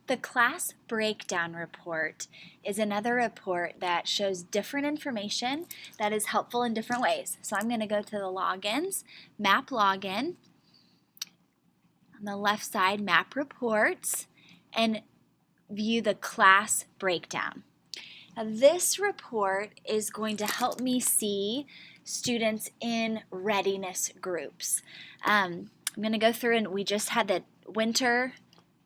The class breakdown report is another report that shows different information that is helpful in different ways. So I'm going to go to the logins, map login, on the left side, map reports, and view the class breakdown. Now this report is going to help me see students in readiness groups. I'm going to go through, and we just had the winter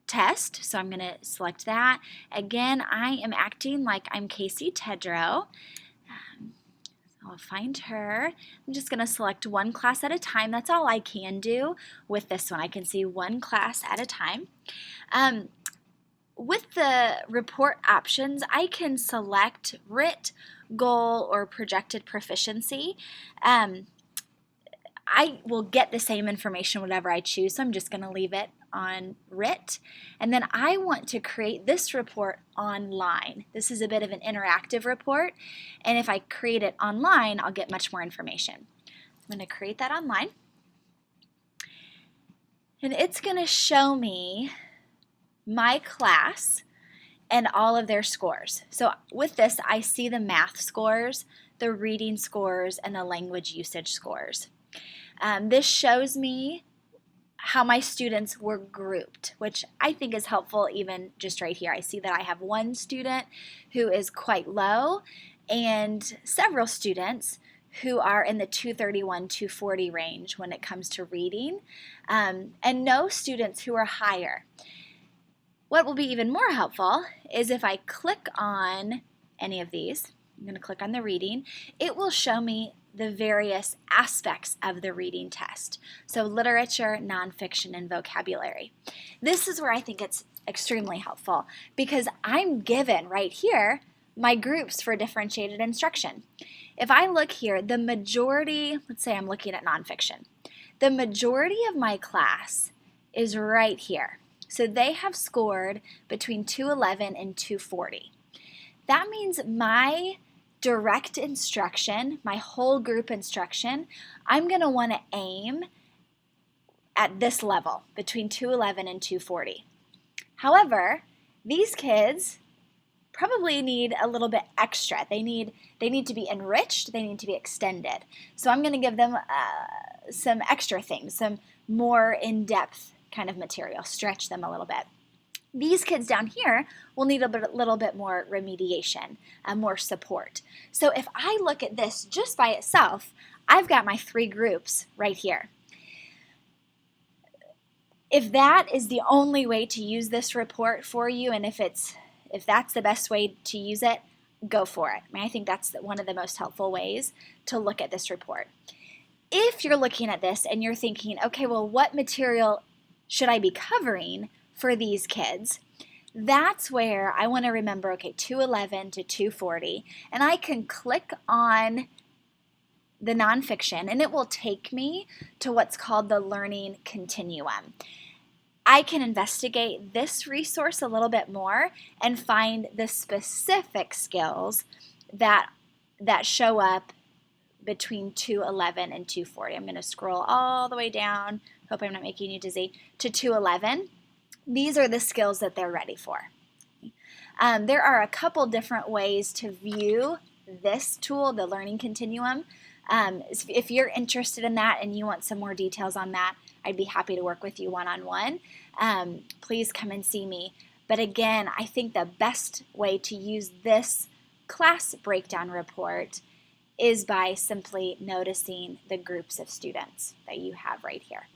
test, so I'm going to select that. Again, I am acting like I'm Casey Tedrow. So I'll find her. I'm just going to select one class at a time. That's all I can do with this one. I can see one class at a time. With the report options, I can select RIT, goal, or projected proficiency. I will get the same information whatever I choose, so I'm just going to leave it on RIT. And then I want to create this report online. This is a bit of an interactive report, and if I create it online, I'll get much more information. I'm going to create that online, and it's going to show me my class and all of their scores. So with this, I see the math scores, the reading scores, and the language usage scores. This shows me how my students were grouped, which I think is helpful even just right here. I see that I have one student who is quite low and several students who are in the 231, 240 range when it comes to reading, and no students who are higher. What will be even more helpful is if I click on any of these, I'm going to click on the reading, it will show me the various aspects of the reading test. So literature, nonfiction, and vocabulary. This is where I think it's extremely helpful because I'm given right here my groups for differentiated instruction. If I look here, the majority, let's say I'm looking at nonfiction, the majority of my class is right here. So they have scored between 211 and 240. That means my direct instruction, my whole group instruction, I'm going to want to aim at this level, between 211 and 240. However, these kids probably need a little bit extra. They need to be enriched, they need to be extended. So I'm going to give them some extra things, some more in-depth kind of material, stretch them a little bit. These kids down here will need a little bit more remediation, more support. So if I look at this just by itself, I've got my three groups right here. If that is the only way to use this report for you, and if that's the best way to use it, go for it. I mean, I think that's one of the most helpful ways to look at this report. If you're looking at this and you're thinking, okay, well, what material should I be covering for these kids? That's where I want to remember, okay, 211 to 240, and I can click on the nonfiction and it will take me to what's called the learning continuum. I can investigate this resource a little bit more and find the specific skills that show up between 211 and 240. I'm going to scroll all the way down, hope I'm not making you dizzy, to 211. These are the skills that they're ready for. There are a couple different ways to view this tool, the Learning Continuum. If you're interested in that and you want some more details on that, I'd be happy to work with you one-on-one. Please come and see me. But again, I think the best way to use this class breakdown report is by simply noticing the groups of students that you have right here.